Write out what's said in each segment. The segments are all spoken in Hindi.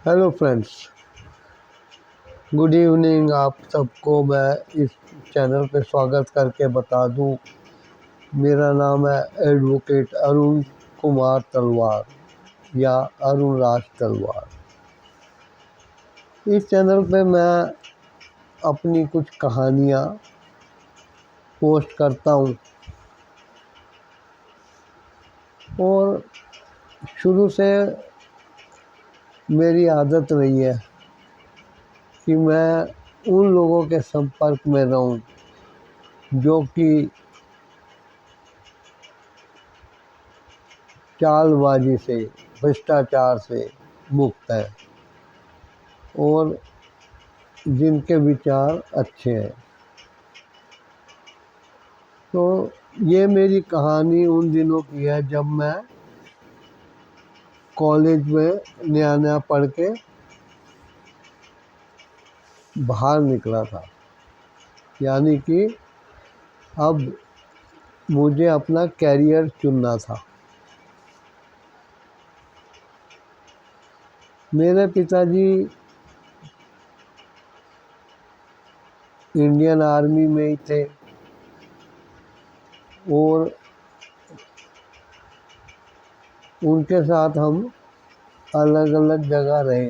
Hello friends, good evening. आप सबको मैं इस चैनल पे स्वागत करके बता दूं, मेरा नाम है एडवोकेट अरुण कुमार तलवार या अरुण राज तलवार। इस चैनल पे मैं अपनी कुछ कहानियाँ पोस्ट करता हूँ और शुरू से मेरी आदत रही है कि मैं उन लोगों के संपर्क में रहूं जो कि चालबाजी से, भ्रष्टाचार से मुक्त है और जिनके विचार अच्छे हैं। तो ये मेरी कहानी उन दिनों की है जब मैं कॉलेज में नया नया पढ़ के बाहर निकला था, यानी कि अब मुझे अपना कैरियर चुनना था। मेरे पिताजी इंडियन आर्मी में ही थे और उनके साथ हम अलग अलग जगह रहे।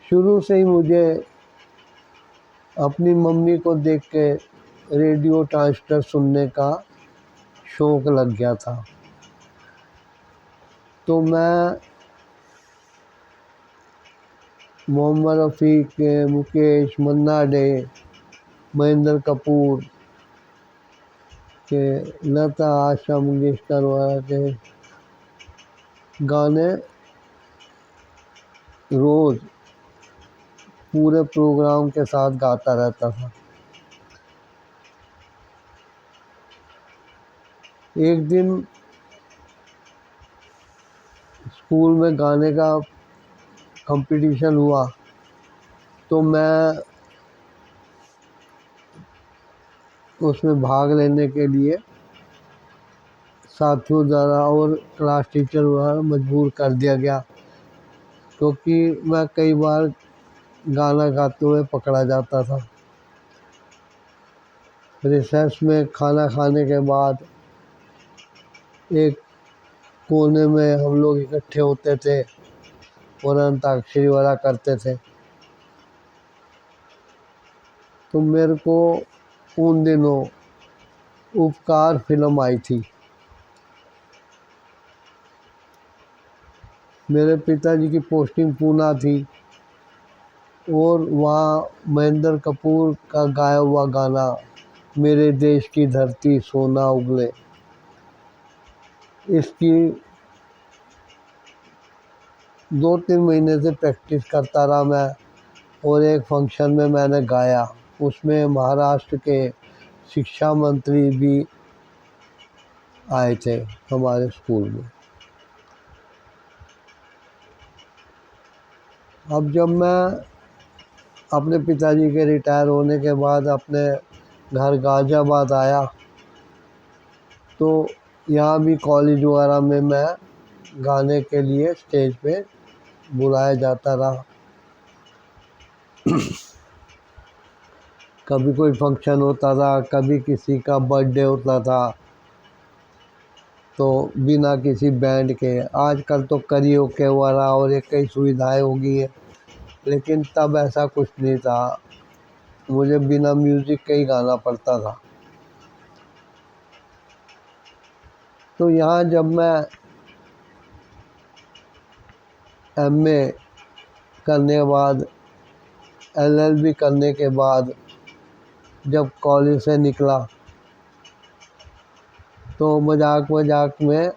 शुरू से ही मुझे अपनी मम्मी को देख के रेडियो ट्रांजिस्टर सुनने का शौक़ लग गया था। तो मैं मोहम्मद रफ़ी, मुकेश, मन्ना डे, महेंद्र कपूर के, लता, आशा मंगेशकर वगैरह के गाने रोज़ पूरे प्रोग्राम के साथ गाता रहता था। एक दिन स्कूल में गाने का कंपटीशन हुआ तो मैं उसमें भाग लेने के लिए साथियों द्वारा और क्लास टीचर द्वारा मजबूर कर दिया गया, क्योंकि मैं कई बार गाना गाते हुए पकड़ा जाता था। रिसेस में खाना खाने के बाद एक कोने में हम लोग इकट्ठे होते थे और अंताक्षरी वाला करते थे। तो मेरे को उन दिनों उपकार फिल्म आई थी। मेरे पिताजी की पोस्टिंग पूना थी और वहाँ महेंद्र कपूर का गाया हुआ गाना मेरे देश की धरती सोना उगले, इसकी 2-3 महीने से प्रैक्टिस करता रहा मैं और एक फंक्शन में मैंने गाया। उसमें महाराष्ट्र के शिक्षा मंत्री भी आए थे हमारे स्कूल में। अब जब मैं अपने पिताजी के रिटायर होने के बाद अपने घर गाज़ियाबाद आया तो यहाँ भी कॉलेज वगैरह में मैं गाने के लिए स्टेज पे बुलाया जाता रहा। कभी कोई फंक्शन होता था, कभी किसी का बर्थडे होता था, तो बिना किसी बैंड के, आजकल तो करियोके वाला और एक कई सुविधाएं हो गई हैं, लेकिन तब ऐसा कुछ नहीं था। मुझे बिना म्यूज़िक के ही गाना पड़ता था। तो यहाँ जब मैं एमए करने के बाद, एलएलबी करने के बाद जब कॉलेज से निकला तो मजाक मजाक में,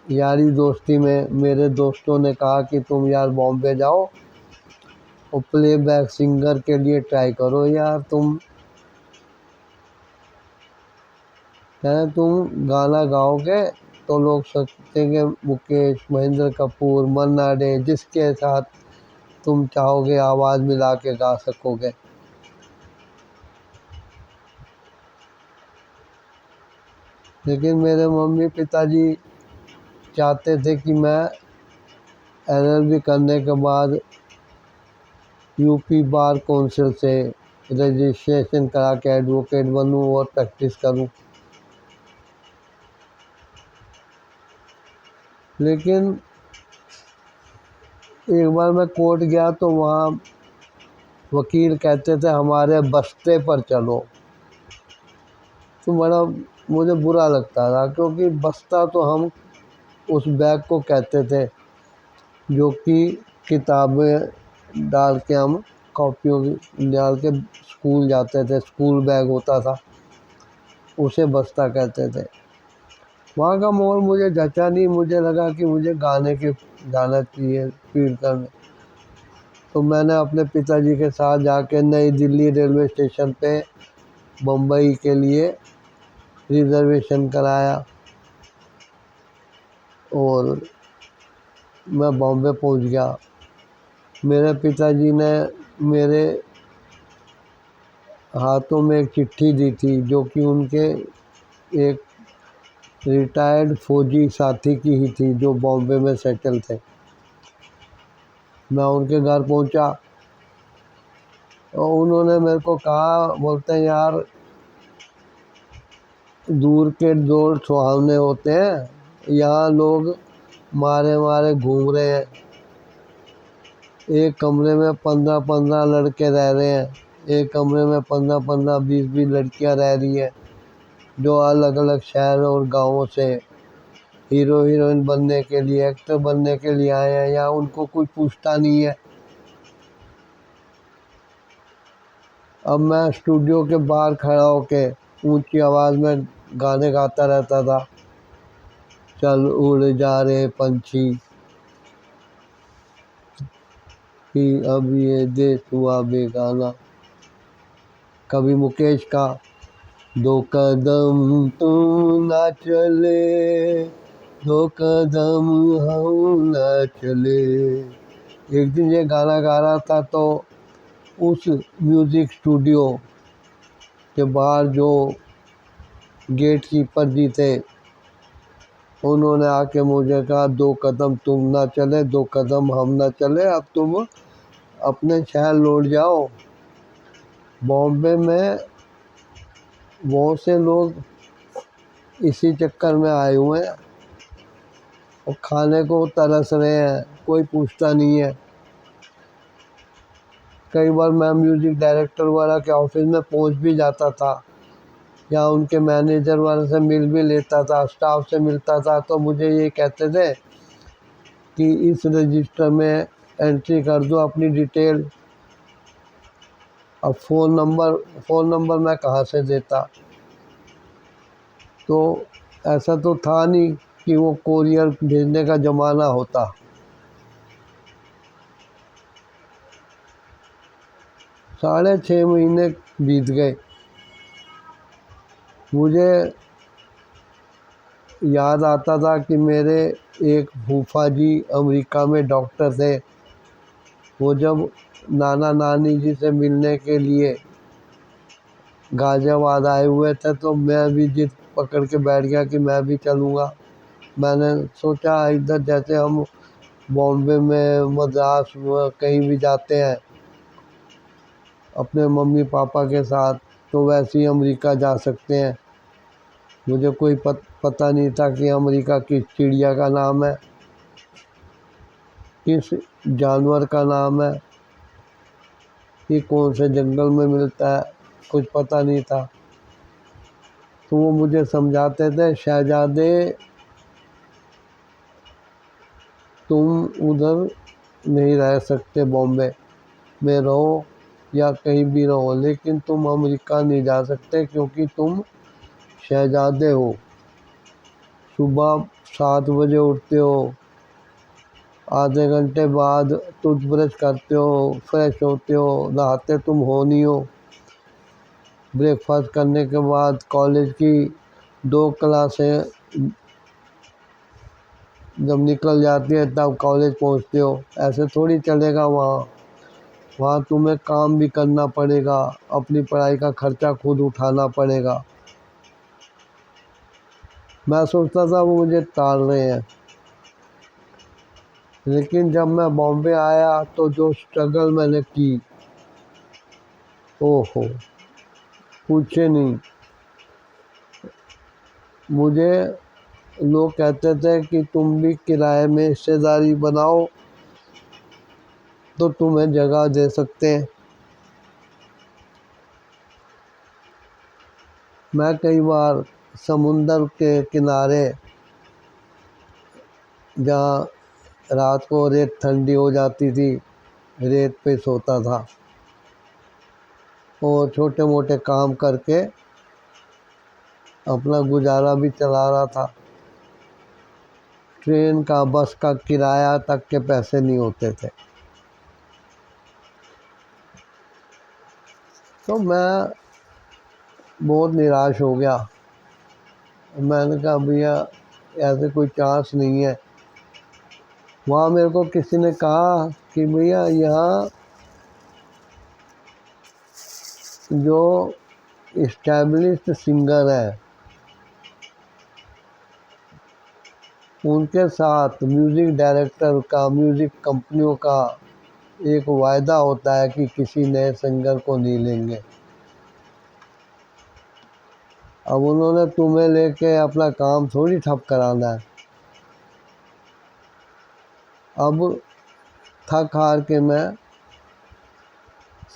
यारी दोस्ती में मेरे दोस्तों ने कहा कि तुम यार बॉम्बे जाओ और प्लेबैक सिंगर के लिए ट्राई करो यार, तुम गाना गाओगे तो लोग सोचेंगे मुकेश, महेंद्र कपूर, मन्ना डे, जिसके साथ तुम चाहोगे आवाज़ मिला के गा सकोगे। लेकिन मेरे मम्मी पिताजी चाहते थे कि मैं LLB करने के बाद यूपी बार काउंसिल से रजिस्ट्रेशन करा के एडवोकेट बनूं और प्रैक्टिस करूं। लेकिन एक बार मैं कोर्ट गया तो वहाँ वकील कहते थे हमारे बस्ते पर चलो, तो बड़ा मुझे बुरा लगता था, क्योंकि बस्ता तो हम उस बैग को कहते थे जो कि किताबें डाल के हम कॉपियों डाल के स्कूल जाते थे, स्कूल बैग होता था, उसे बस्ता कहते थे। वहाँ का माहौल मुझे जचा नहीं, मुझे लगा कि मुझे गाने के जाना चाहिए फील्ड करने। तो मैंने अपने पिताजी के साथ जाके नई दिल्ली रेलवे स्टेशन पे मुंबई के लिए रिज़र्वेशन कराया और मैं बॉम्बे पहुंच गया। मेरे पिताजी ने मेरे हाथों में एक चिट्ठी दी थी जो कि उनके एक रिटायर्ड फौजी साथी की ही थी जो बॉम्बे में सेटल थे। मैं उनके घर पहुंचा और उन्होंने मेरे को कहा, बोलते हैं यार दूर के दौर सुहावने होते हैं, यहाँ लोग मारे मारे घूम रहे हैं, एक कमरे में 15-15 लड़के रह रहे हैं, एक कमरे में 15-15 20-20 लड़कियां रह रही हैं जो अलग अलग शहर और गांवों से हीरो हीरोइन बनने के लिए, एक्टर बनने के लिए आए हैं, या उनको कोई पूछता नहीं है। अब मैं स्टूडियो के बाहर खड़ा होके ऊंची आवाज़ में गाने गाता रहता था, चल उड़ जा रहे पंछी कि अब ये देश हुआ बेगाना। कभी मुकेश का दो कदम तू ना चले, दो कदम हम ना चले। एक दिन ये गाना गा रहा था तो उस म्यूज़िक स्टूडियो के बाहर जो गेट कीपर जी थे उन्होंने आके मुझे कहा, दो कदम तुम ना चले, दो कदम हम ना चले, अब तुम अपने शहर लौट जाओ। बॉम्बे में बहुत से लोग इसी चक्कर में आए हुए हैं और खाने को तरस रहे हैं, कोई पूछता नहीं है। कई बार मैं म्यूज़िक डायरेक्टर वाला के ऑफिस में पहुंच भी जाता था या उनके मैनेजर वाले से मिल भी लेता था, स्टाफ से मिलता था, तो मुझे ये कहते थे कि इस रजिस्टर में एंट्री कर दो अपनी डिटेल। अब फ़ोन नंबर मैं कहाँ से देता। तो ऐसा तो था नहीं कि वो कोरियर भेजने का ज़माना होता। 6.5 महीने बीत गए। मुझे याद आता था कि मेरे एक फूफा जी अमेरिका में डॉक्टर थे। वो जब नाना नानी जी से मिलने के लिए गाज़ियाबाद आए हुए थे तो मैं भी जिद पकड़ के बैठ गया कि मैं भी चलूँगा। मैंने सोचा इधर जैसे हम बॉम्बे में, मद्रास में कहीं भी जाते हैं अपने मम्मी पापा के साथ, तो वैसे ही अमेरिका जा सकते हैं। मुझे कोई पता नहीं था कि अमेरिका किस चिड़िया का नाम है, किस जानवर का नाम है, कि कौन से जंगल में मिलता है, कुछ पता नहीं था। तो वो मुझे समझाते थे, शहजादे तुम उधर नहीं रह सकते, बॉम्बे में रहो या कहीं भी रहो, लेकिन तुम अमेरिका नहीं जा सकते क्योंकि तुम शहजादे हो। सुबह 7 बजे उठते हो, आधे घंटे बाद टूथब्रश करते हो, फ्रेश होते हो, नहाते तुम हो नहीं हो। ब्रेकफास्ट करने के बाद कॉलेज की 2 क्लासें जब निकल जाती है तब कॉलेज पहुंचते हो। ऐसे थोड़ी चलेगा वहाँ तुम्हें काम भी करना पड़ेगा, अपनी पढ़ाई का खर्चा खुद उठाना पड़ेगा। मैं सोचता था वो मुझे टाल रहे हैं, लेकिन जब मैं बॉम्बे आया तो जो स्ट्रगल मैंने की, ओहो पूछे नहीं। मुझे लोग कहते थे कि तुम भी किराए में हिस्सेदारी बनाओ तो तुम्हें जगह दे सकते हैं। मैं कई बार समुंदर के किनारे, जहाँ रात को रेत ठंडी हो जाती थी, रेत पे सोता था और छोटे मोटे काम करके अपना गुजारा भी चला रहा था। ट्रेन का, बस का किराया तक के पैसे नहीं होते थे। तो मैं बहुत निराश हो गया। मैंने कहा भैया ऐसे कोई चांस नहीं है। वहाँ मेरे को किसी ने कहा कि भैया यहाँ जो इस्टेब्लिश्ड सिंगर है उनके साथ म्यूज़िक डायरेक्टर का, म्यूज़िक कंपनियों का एक वायदा होता है कि किसी नए सिंगर को नहीं लेंगे। अब उन्होंने तुम्हें लेके अपना काम थोड़ी ठप कराना है। अब थक हार के मैं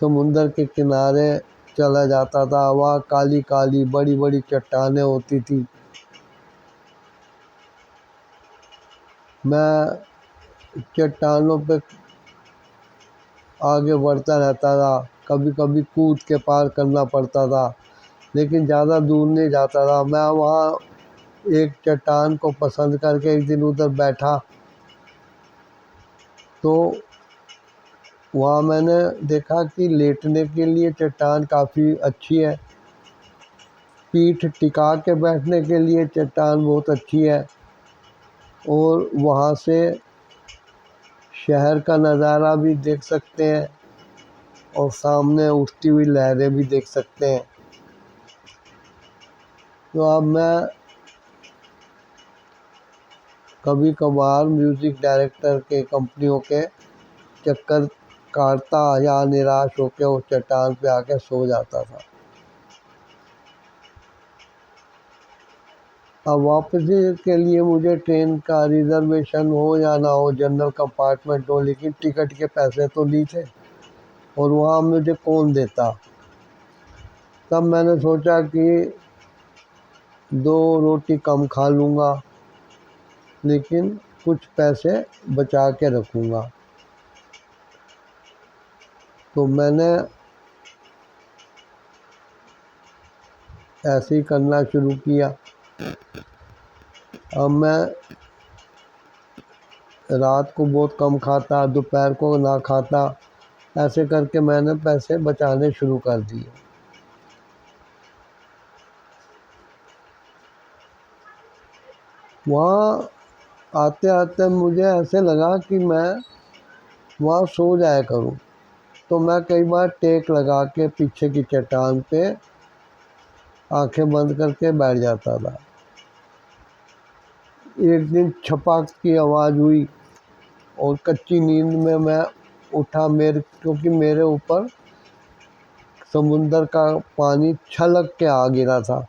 समुंदर के किनारे चला जाता था। वहाँ काली काली बड़ी बड़ी चट्टानें होती थी। मैं चट्टानों पे आगे बढ़ता रहता था। कभी कभी कूद के पार करना पड़ता था, लेकिन ज़्यादा दूर नहीं जाता था। मैं वहाँ एक चट्टान को पसंद करके एक दिन उधर बैठा तो वहाँ मैंने देखा कि लेटने के लिए चट्टान काफ़ी अच्छी है, पीठ टिका के बैठने के लिए चट्टान बहुत अच्छी है, और वहाँ से शहर का नज़ारा भी देख सकते हैं और सामने उठती हुई लहरें भी देख सकते हैं। तो अब मैं कभी कभार म्यूज़िक डायरेक्टर के, कंपनियों के चक्कर काटता या निराश होकर उस चट्टान पे आके सो जाता था। अब वापसी के लिए मुझे ट्रेन का रिजर्वेशन हो या ना हो, जनरल कंपार्टमेंट हो, लेकिन टिकट के पैसे तो नहीं थे और वहाँ मुझे कौन देता। तब मैंने सोचा कि 2 रोटी कम खा लूँगा, लेकिन कुछ पैसे बचा के रखूँगा। तो मैंने ऐसे ही करना शुरू किया। अब मैं रात को बहुत कम खाता, दोपहर को ना खाता, ऐसे करके मैंने पैसे बचाने शुरू कर दिए। वहाँ आते आते मुझे ऐसे लगा कि मैं वहाँ सो जाया करूँ। तो मैं कई बार टेक लगा के पीछे की चट्टान पे आंखें बंद करके बैठ जाता था। एक दिन छपाक की आवाज़ हुई और कच्ची नींद में मैं उठा, क्योंकि मेरे ऊपर समुंदर का पानी छलक के आ गिरा था।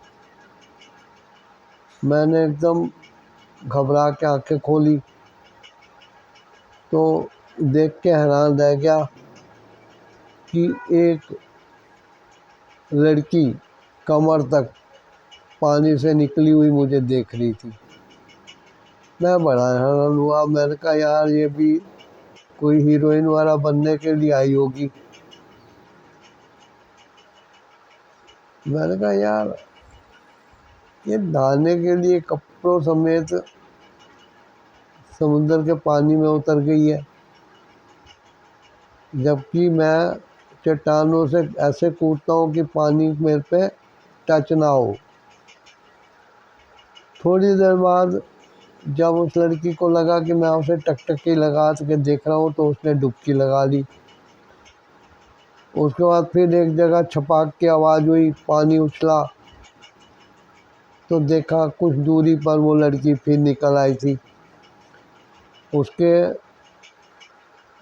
मैंने एकदम घबरा के आंखें खोली तो देख के हैरान रह गया कि एक लड़की कमर तक पानी से निकली हुई मुझे देख रही थी। मैं बड़ा हैरान हुआ। मैंने कहा यार ये भी कोई हीरोइन वाला बनने के लिए आई होगी। मैंने कहा यार ये नहाने के लिए कपड़ों समेत समुंदर के पानी में उतर गई है, जबकि मैं चट्टानों से ऐसे कूदता हूँ कि पानी मेरे पे टच ना हो। थोड़ी देर बाद जब उस लड़की को लगा कि मैं उसे टकटकी लगा के देख रहा हूँ तो उसने डुबकी लगा ली। उसके बाद फिर एक जगह छपाक की आवाज़ हुई, पानी उछला तो देखा कुछ दूरी पर वो लड़की फिर निकल आई थी। उसके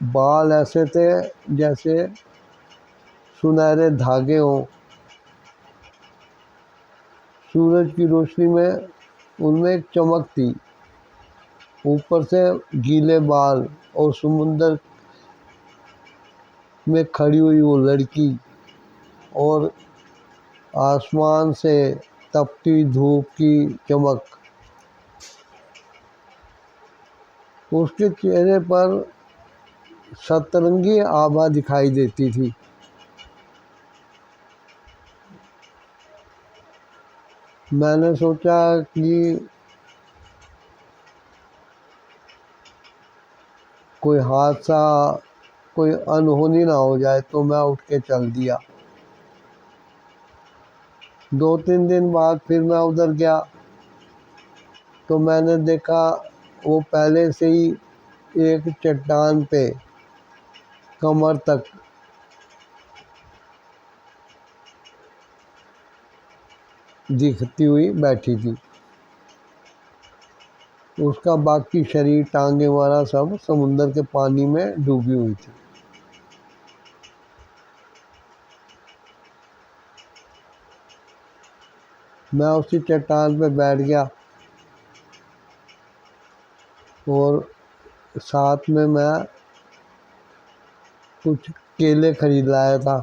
बाल ऐसे थे जैसे सुनहरे धागे हों। सूरज की रोशनी में उनमें एक चमक थी। ऊपर से गीले बाल और समुंदर में खड़ी हुई वो लड़की और आसमान से तपती धूप की चमक। उसके चेहरे पर सतरंगी आभा दिखाई देती थी। मैंने सोचा कि कोई हादसा, कोई अनहोनी ना हो जाए, तो मैं उठ के चल दिया। 2-3 दिन बाद फिर मैं उधर गया तो मैंने देखा वो पहले से ही एक चट्टान पे कमर तक दिखती हुई बैठी थी। उसका बाकी शरीर, टांगे वगैरह सब समुंदर के पानी में डूबी हुई थी। मैं उसी चट्टान पे बैठ गया और साथ में मैं कुछ केले खरीद लाया था।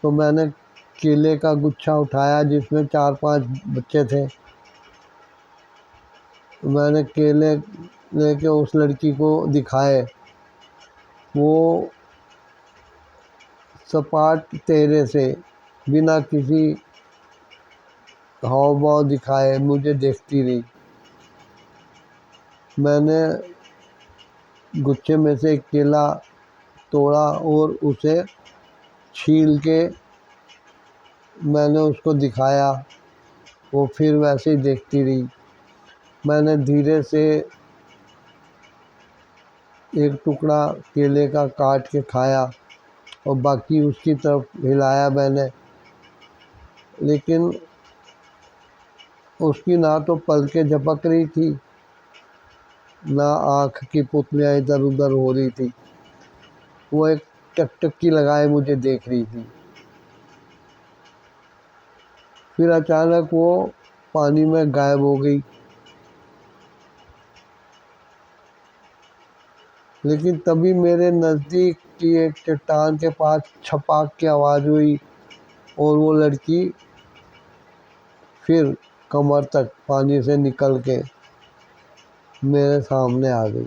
तो मैंने केले का गुच्छा उठाया जिसमें 4-5 बच्चे थे। मैंने केले लेके उस लड़की को दिखाए। वो सपाट चेहरे से बिना किसी हाव भाव दिखाए मुझे देखती रही। मैंने गुच्छे में से एक केला तोड़ा और उसे छील के मैंने उसको दिखाया। वो फिर वैसे ही देखती रही। मैंने धीरे से एक टुकड़ा केले का काट के खाया और बाकी उसकी तरफ हिलाया मैंने, लेकिन उसकी ना तो पलकें झपक रही थी, ना आँख की पुतलियाँ इधर उधर हो रही थी। वो एक टकटकी लगाए मुझे देख रही थी। फिर अचानक वो पानी में गायब हो गई। लेकिन तभी मेरे नज़दीक की एक चट्टान के पास छपाक की आवाज़ हुई और वो लड़की फिर कमर तक पानी से निकल के मेरे सामने आ गई।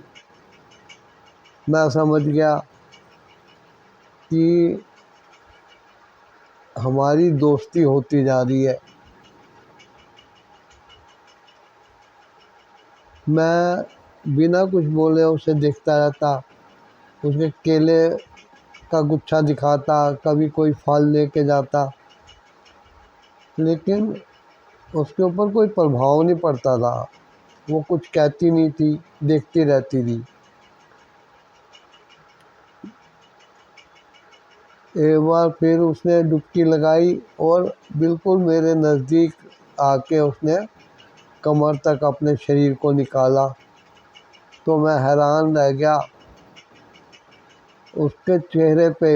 मैं समझ गया कि हमारी दोस्ती होती जा रही है। मैं बिना कुछ बोले उसे देखता रहता, उसके केले का गुच्छा दिखाता, कभी कोई फल लेके जाता, लेकिन उसके ऊपर कोई प्रभाव नहीं पड़ता था। वो कुछ कहती नहीं थी, देखती रहती थी। एक बार फिर उसने डुबकी लगाई और बिल्कुल मेरे नज़दीक आके उसने कमर तक अपने शरीर को निकाला। तो मैं हैरान रह गया। उसके चेहरे पे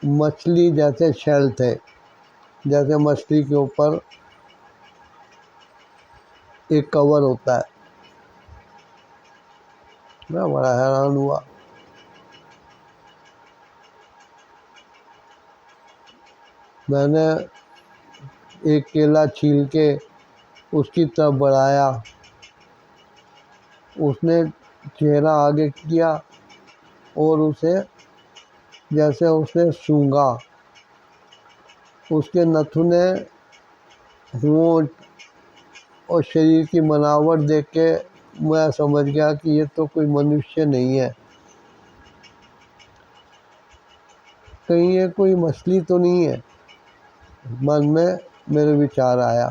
मछली जैसे शैल थे, जैसे मछली के ऊपर एक कवर होता है। मैं बड़ा हैरान हुआ। मैंने एक केला छील के उसकी तरफ बढ़ाया। उसने चेहरा आगे किया और उसे जैसे उसने सूंघा। उसके नथुने, होंठ और शरीर की बनावट देख के मैं समझ गया कि ये तो कोई मनुष्य नहीं है, कहीं ये कोई मछली तो नहीं है। मन में मेरे विचार आया।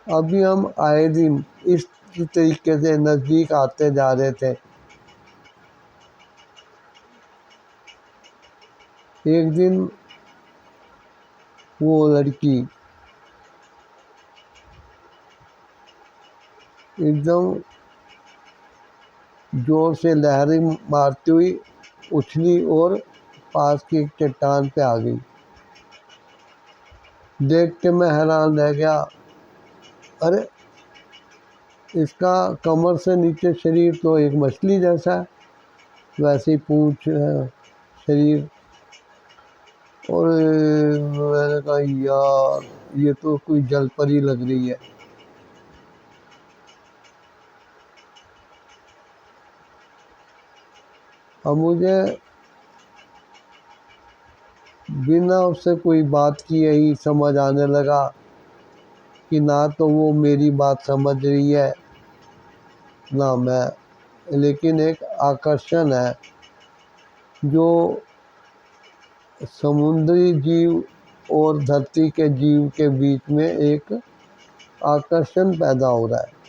अभी हम आए दिन इस तरीके से नज़दीक आते जा रहे थे। एक दिन वो लड़की एकदम जोर से लहरें मारती हुई उछली और पास की एक चट्टान पे आ गई। देख के मैं हैरान रह गया। अरे, इसका कमर से नीचे शरीर तो एक मछली जैसा है, वैसे ही पूंछ है, शरीर। और मैंने कहा यार, ये तो कोई जल परी लग रही है। अब मुझे बिना उससे कोई बात किए ही समझ आने लगा कि ना तो वो मेरी बात समझ रही है ना मैं, लेकिन एक आकर्षण है जो समुद्री जीव और धरती के जीव के बीच में एक आकर्षण पैदा हो रहा है।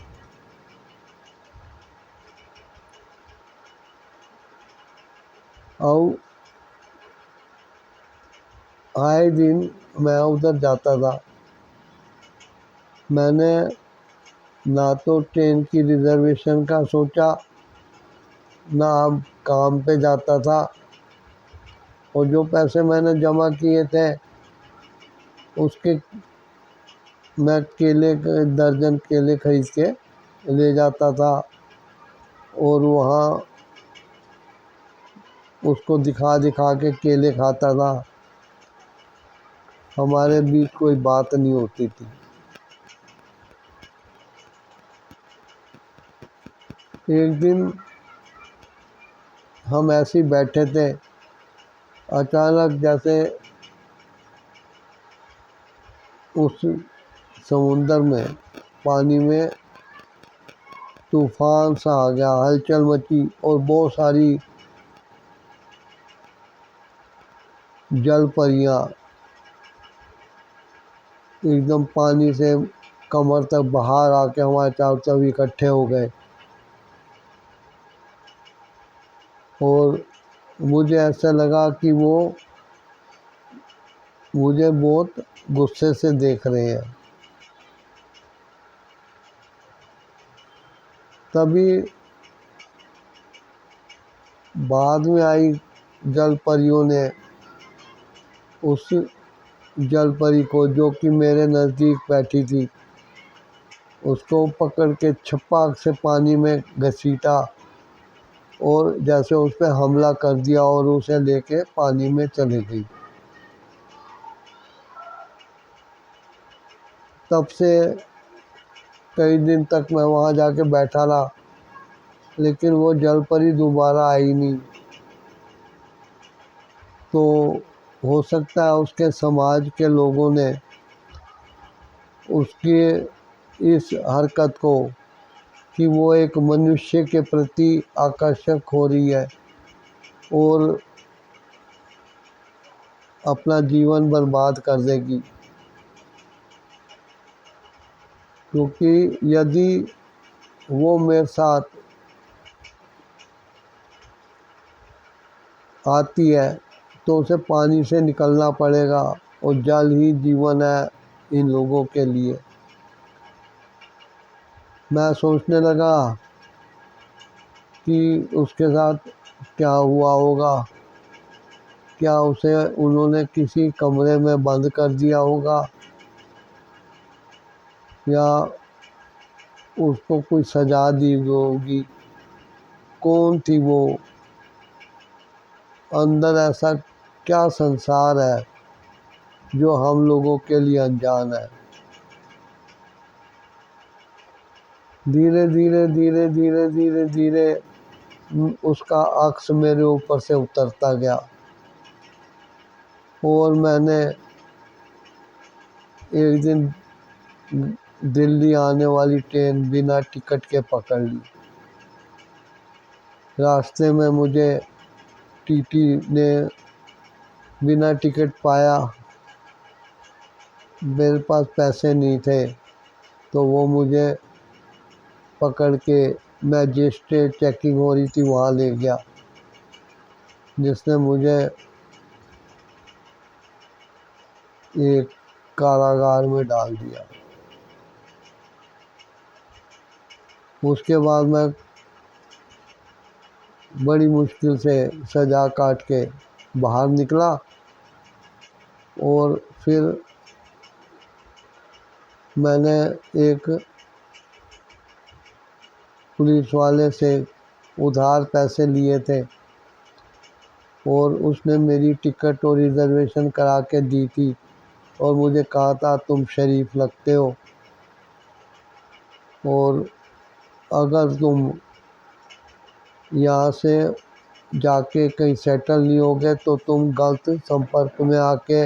और आए दिन मैं उधर जाता था। मैंने ना तो ट्रेन की रिजर्वेशन का सोचा, ना अब काम पे जाता था, और जो पैसे मैंने जमा किए थे उसके मैं दर्जन केले खरीद के ले जाता था और वहाँ उसको दिखा दिखा के केले खाता था। हमारे बीच कोई बात नहीं होती थी। एक दिन हम ऐसे ही बैठे थे, अचानक जैसे उस समुंदर में, पानी में तूफान सा आ गया, हलचल मची और बहुत सारी जल परियां एकदम पानी से कमर तक बाहर आके हमारे चारों तरफ इकट्ठे हो गए। और मुझे ऐसा लगा कि वो मुझे बहुत गुस्से से देख रहे हैं। तभी बाद में आई जल परियों ने उस जल परी को, जो कि मेरे नज़दीक बैठी थी, उसको पकड़ के छपाक से पानी में घसीटा और जैसे उस पर हमला कर दिया और उसे लेके पानी में चली गई। तब से कई दिन तक मैं वहाँ जाके बैठा रहा, लेकिन वो जल परी दोबारा आई नहीं। तो हो सकता है उसके समाज के लोगों ने उसकी इस हरकत को, कि वो एक मनुष्य के प्रति आकर्षक हो रही है और अपना जीवन बर्बाद कर देगी, क्योंकि यदि वो मेरे साथ आती है तो उसे पानी से निकलना पड़ेगा और जल ही जीवन है इन लोगों के लिए। मैं सोचने लगा कि उसके साथ क्या हुआ होगा, क्या उसे उन्होंने किसी कमरे में बंद कर दिया होगा या उसको कोई सजा दी होगी। कौन थी वो? अंदर ऐसा क्या संसार है जो हम लोगों के लिए अनजान है? धीरे धीरे धीरे धीरे धीरे धीरे उसका अक्स मेरे ऊपर से उतरता गया और मैंने एक दिन दिल्ली आने वाली ट्रेन बिना टिकट के पकड़ ली। रास्ते में मुझे टीटी ने बिना टिकट पाया। मेरे पास पैसे नहीं थे तो वो मुझे पकड़ के मैजिस्ट्रेट चेकिंग हो रही थी वहाँ ले गया, जिसने मुझे एक कारागार में डाल दिया। उसके बाद मैं बड़ी मुश्किल से सज़ा काट के बाहर निकला और फिर मैंने एक पुलिस वाले से उधार पैसे लिए थे और उसने मेरी टिकट और रिज़र्वेशन करा के दी थी और मुझे कहा था तुम शरीफ लगते हो और अगर तुम यहाँ से जाके कहीं सेटल नहीं होगे तो तुम गलत संपर्क में आके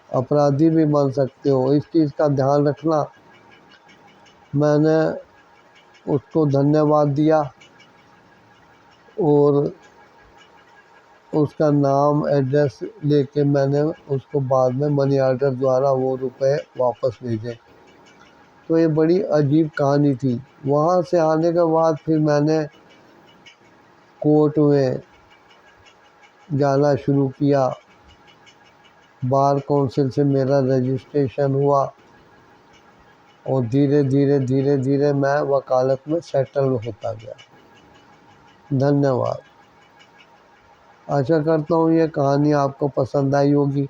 अपराधी भी बन सकते हो, इस चीज़ का ध्यान रखना। मैंने उसको धन्यवाद दिया और उसका नाम एड्रेस लेके मैंने उसको बाद में मनी ऑर्डर द्वारा वो रुपए वापस भेजे। तो ये बड़ी अजीब कहानी थी। वहाँ से आने के बाद फिर मैंने कोर्ट में जाना शुरू किया, बार काउंसिल से मेरा रजिस्ट्रेशन हुआ और धीरे धीरे मैं वकालत में सेटल होता गया। धन्यवाद। आशा करता हूँ ये कहानी आपको पसंद आई होगी।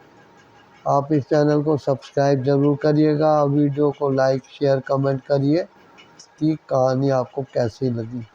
आप इस चैनल को सब्सक्राइब ज़रूर करिएगा, वीडियो को लाइक शेयर कमेंट करिए कि कहानी आपको कैसी लगी।